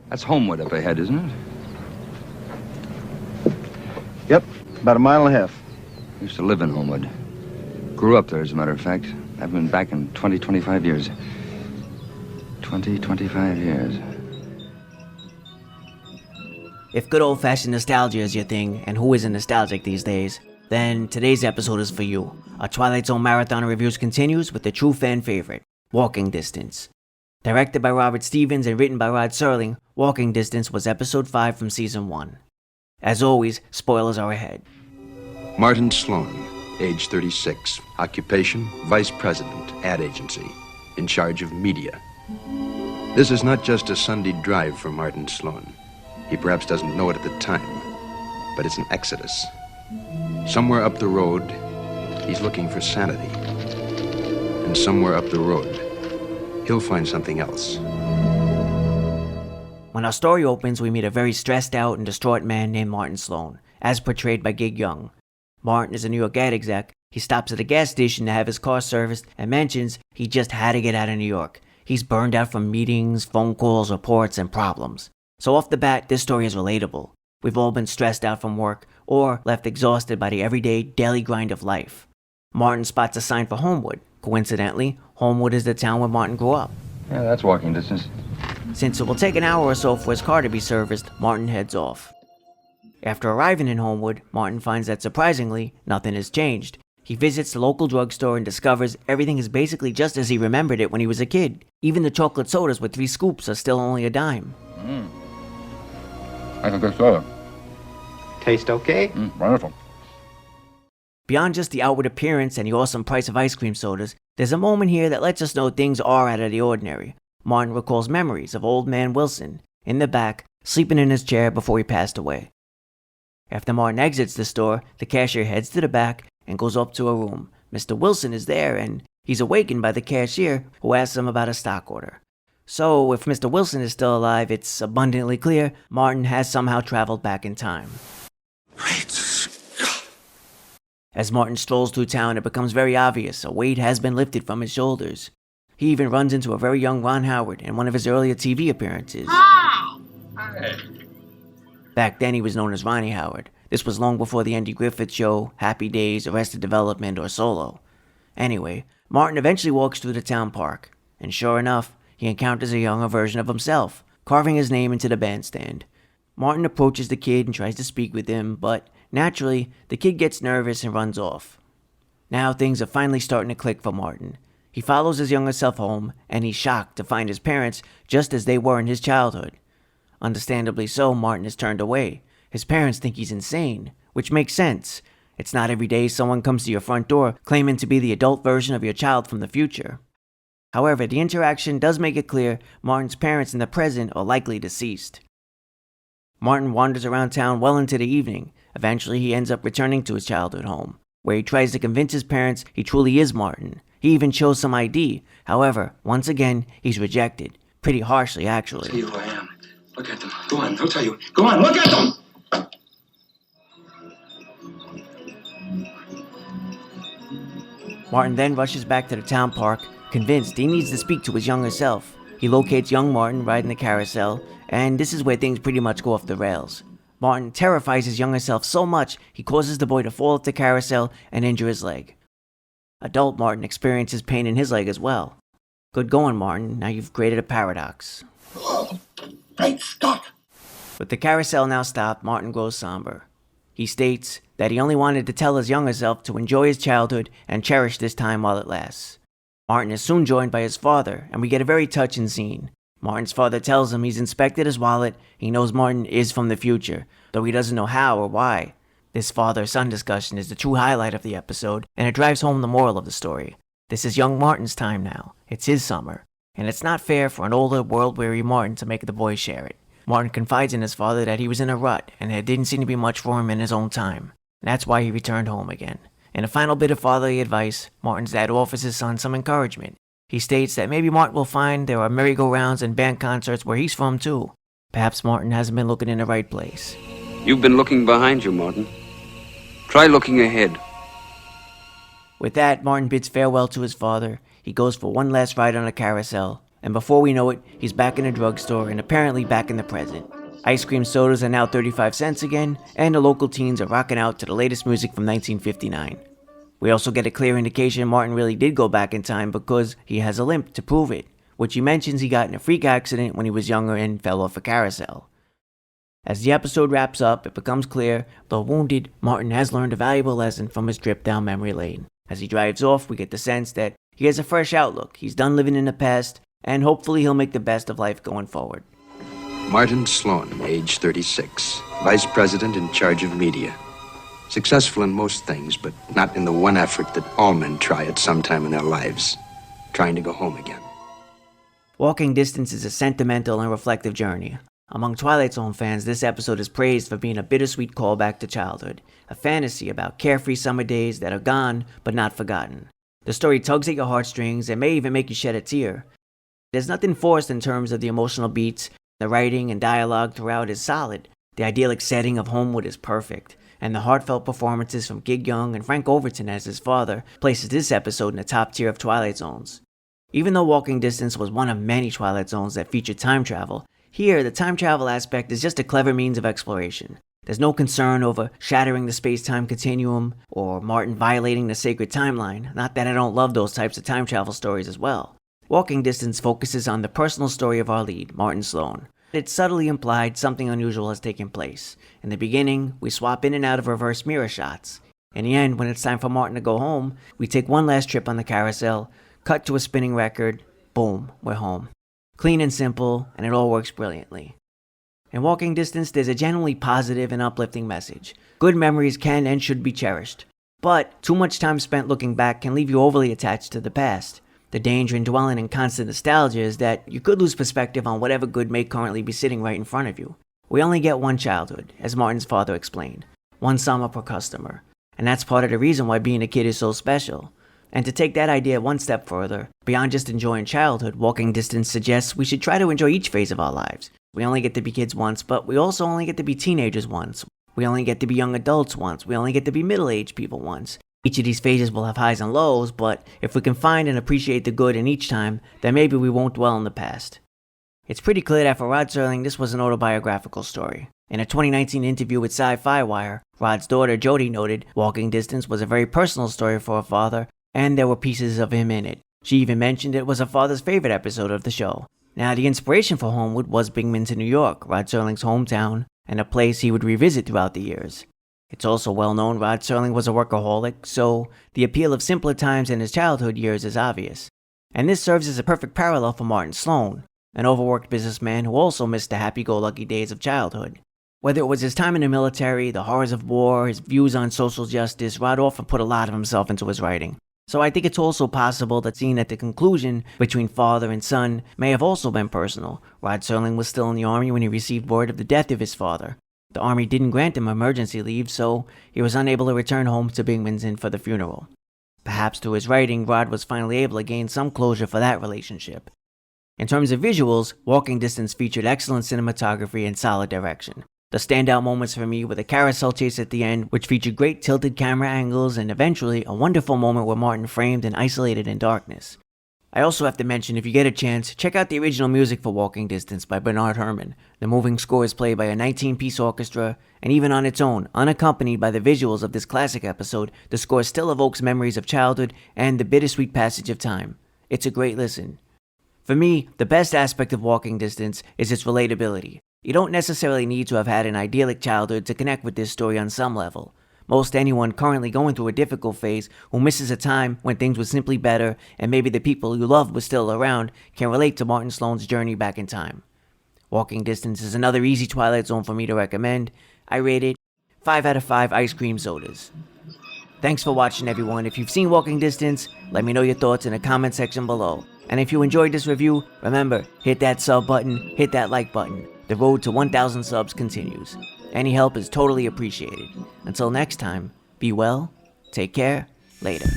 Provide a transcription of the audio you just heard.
That's Homewood up ahead, isn't it? Yep, about a mile and a half. Used to live in Homewood. Grew up there, as a matter of fact. Haven't been back in 25 years. 25 years. If good old-fashioned nostalgia is your thing, and who isn't nostalgic these days, then today's episode is for you. Our Twilight Zone Marathon of Reviews continues with the true fan favorite, Walking Distance. Directed by Robert Stevens and written by Rod Serling, Walking Distance was episode 5 from season 1. As always, spoilers are ahead. Martin Sloan, age 36, occupation, vice president, ad agency, in charge of media. This is not just a Sunday drive for Martin Sloan. He perhaps doesn't know it at the time, but it's an exodus. Somewhere up the road, he's looking for sanity. And somewhere up the road, he'll find something else. When our story opens, we meet a very stressed out and distraught man named Martin Sloan, as portrayed by Gig Young. Martin is a New York ad exec. He stops at a gas station to have his car serviced and mentions he just had to get out of New York. He's burned out from meetings, phone calls, reports, and problems. So off the bat, this story is relatable. We've all been stressed out from work or left exhausted by the everyday, daily grind of life. Martin spots a sign for Homewood. Coincidentally, Homewood is the town where Martin grew up. Yeah, that's walking distance. Since it will take an hour or so for his car to be serviced, Martin heads off. After arriving in Homewood, Martin finds that surprisingly, nothing has changed. He visits the local drugstore and discovers everything is basically just as he remembered it when he was a kid. Even the chocolate sodas with 3 scoops are still only a dime. That's a good soda. Taste okay? Wonderful. Beyond just the outward appearance and the awesome price of ice cream sodas, there's a moment here that lets us know things are out of the ordinary. Martin recalls memories of old man Wilson, in the back, sleeping in his chair before he passed away. After Martin exits the store, the cashier heads to the back and goes up to a room. Mr. Wilson is there and he's awakened by the cashier who asks him about a stock order. So, if Mr. Wilson is still alive, it's abundantly clear Martin has somehow traveled back in time. As Martin strolls through town, it becomes very obvious a weight has been lifted from his shoulders. He even runs into a very young Ron Howard in one of his earlier TV appearances. Back then, he was known as Ronnie Howard. This was long before the Andy Griffith Show, Happy Days, Arrested Development, or Solo. Anyway, Martin eventually walks through the town park, and sure enough, he encounters a younger version of himself, carving his name into the bandstand. Martin approaches the kid and tries to speak with him, but naturally, the kid gets nervous and runs off. Now things are finally starting to click for Martin. He follows his younger self home, and he's shocked to find his parents just as they were in his childhood. Understandably so, Martin is turned away. His parents think he's insane, which makes sense. It's not every day someone comes to your front door claiming to be the adult version of your child from the future. However, the interaction does make it clear Martin's parents in the present are likely deceased. Martin wanders around town well into the evening. Eventually, he ends up returning to his childhood home, where he tries to convince his parents he truly is Martin. He even shows some ID. However, once again, he's rejected. Pretty harshly, actually. I'll tell you who I am. Look at them. Go on, I'll tell you. Go on, look at them! Martin then rushes back to the town park, convinced he needs to speak to his younger self. He locates young Martin riding the carousel, and this is where things pretty much go off the rails. Martin terrifies his younger self so much, he causes the boy to fall off the carousel and injure his leg. Adult Martin experiences pain in his leg as well. Good going, Martin. Now you've created a paradox. Great Scott! With the carousel now stopped, Martin grows somber. He states that he only wanted to tell his younger self to enjoy his childhood and cherish this time while it lasts. Martin is soon joined by his father, and we get a very touching scene. Martin's father tells him he's inspected his wallet. He knows Martin is from the future, though he doesn't know how or why. This father-son discussion is the true highlight of the episode, and it drives home the moral of the story. This is young Martin's time now. It's his summer, and it's not fair for an older, world-weary Martin to make the boy share it. Martin confides in his father that he was in a rut, and there didn't seem to be much for him in his own time. That's why he returned home again. In a final bit of fatherly advice, Martin's dad offers his son some encouragement. He states that maybe Martin will find there are merry-go-rounds and band concerts where he's from too. Perhaps Martin hasn't been looking in the right place. You've been looking behind you, Martin. Try looking ahead. With that, Martin bids farewell to his father. He goes for one last ride on a carousel, And before we know it, he's back in a drugstore and apparently back in the present. Ice cream sodas are now 35 cents again, and the local teens are rocking out to the latest music from 1959. We also get a clear indication Martin really did go back in time because he has a limp to prove it, which he mentions he got in a freak accident when he was younger and fell off a carousel. As the episode wraps up, it becomes clear, though wounded, Martin has learned a valuable lesson from his trip down memory lane. As he drives off, we get the sense that he has a fresh outlook, he's done living in the past, and hopefully he'll make the best of life going forward. Martin Sloan, age 36, vice president in charge of media. Successful in most things, but not in the one effort that all men try at some time in their lives, trying to go home again. Walking Distance is a sentimental and reflective journey. Among Twilight Zone fans, this episode is praised for being a bittersweet callback to childhood, a fantasy about carefree summer days that are gone but not forgotten. The story tugs at your heartstrings and may even make you shed a tear. There's nothing forced in terms of the emotional beats. The writing and dialogue throughout is solid. The idyllic setting of Homewood is perfect, and the heartfelt performances from Gig Young and Frank Overton as his father places this episode in the top tier of Twilight Zones. Even though Walking Distance was one of many Twilight Zones that featured time travel, here the time travel aspect is just a clever means of exploration. There's no concern over shattering the space-time continuum or Martin violating the sacred timeline, not that I don't love those types of time travel stories as well. Walking Distance focuses on the personal story of our lead, Martin Sloan. It's subtly implied something unusual has taken place. In the beginning, we swap in and out of reverse mirror shots. In the end, when it's time for Martin to go home, we take one last trip on the carousel, cut to a spinning record, boom, we're home. Clean and simple, and it all works brilliantly. In Walking Distance, there's a genuinely positive and uplifting message. Good memories can and should be cherished. But too much time spent looking back can leave you overly attached to the past. The danger in dwelling in constant nostalgia is that you could lose perspective on whatever good may currently be sitting right in front of you. We only get one childhood, as Martin's father explained. One summer per customer. And that's part of the reason why being a kid is so special. And to take that idea one step further, beyond just enjoying childhood, Walking Distance suggests we should try to enjoy each phase of our lives. We only get to be kids once, but we also only get to be teenagers once. We only get to be young adults once. We only get to be middle-aged people once. Each of these phases will have highs and lows, but if we can find and appreciate the good in each time, then maybe we won't dwell in the past. It's pretty clear that for Rod Serling, this was an autobiographical story. In a 2019 interview with Sci-Fi Wire, Rod's daughter Jody noted Walking Distance was a very personal story for her father, and there were pieces of him in it. She even mentioned it was her father's favorite episode of the show. Now, the inspiration for Homewood was Binghamton, New York, Rod Serling's hometown, and a place he would revisit throughout the years. It's also well known Rod Serling was a workaholic, so the appeal of simpler times in his childhood years is obvious. And this serves as a perfect parallel for Martin Sloan, an overworked businessman who also missed the happy-go-lucky days of childhood. Whether it was his time in the military, the horrors of war, his views on social justice, Rod often put a lot of himself into his writing. So I think it's also possible that scene at the conclusion between father and son may have also been personal. Rod Serling was still in the army when he received word of the death of his father. The army didn't grant him emergency leave, so he was unable to return home to Binghamton for the funeral. Perhaps through his writing, Rod was finally able to gain some closure for that relationship. In terms of visuals, Walking Distance featured excellent cinematography and solid direction. The standout moments for me were the carousel chase at the end, which featured great tilted camera angles and eventually a wonderful moment where Martin framed and isolated in darkness. I also have to mention, if you get a chance, check out the original music for Walking Distance by Bernard Herrmann. The moving score is played by a 19-piece orchestra, and even on its own, unaccompanied by the visuals of this classic episode, the score still evokes memories of childhood and the bittersweet passage of time. It's a great listen. For me, the best aspect of Walking Distance is its relatability. You don't necessarily need to have had an idyllic childhood to connect with this story on some level. Most anyone currently going through a difficult phase who misses a time when things were simply better and maybe the people you loved were still around can relate to Martin Sloan's journey back in time. Walking Distance is another easy Twilight Zone for me to recommend. I rate it 5 out of 5 ice cream sodas. Thanks for watching, everyone. If you've seen Walking Distance, let me know your thoughts in the comment section below. And if you enjoyed this review, remember, hit that sub button, hit that like button. The road to 1,000 subs continues. Any help is totally appreciated. Until next time, be well, take care, later.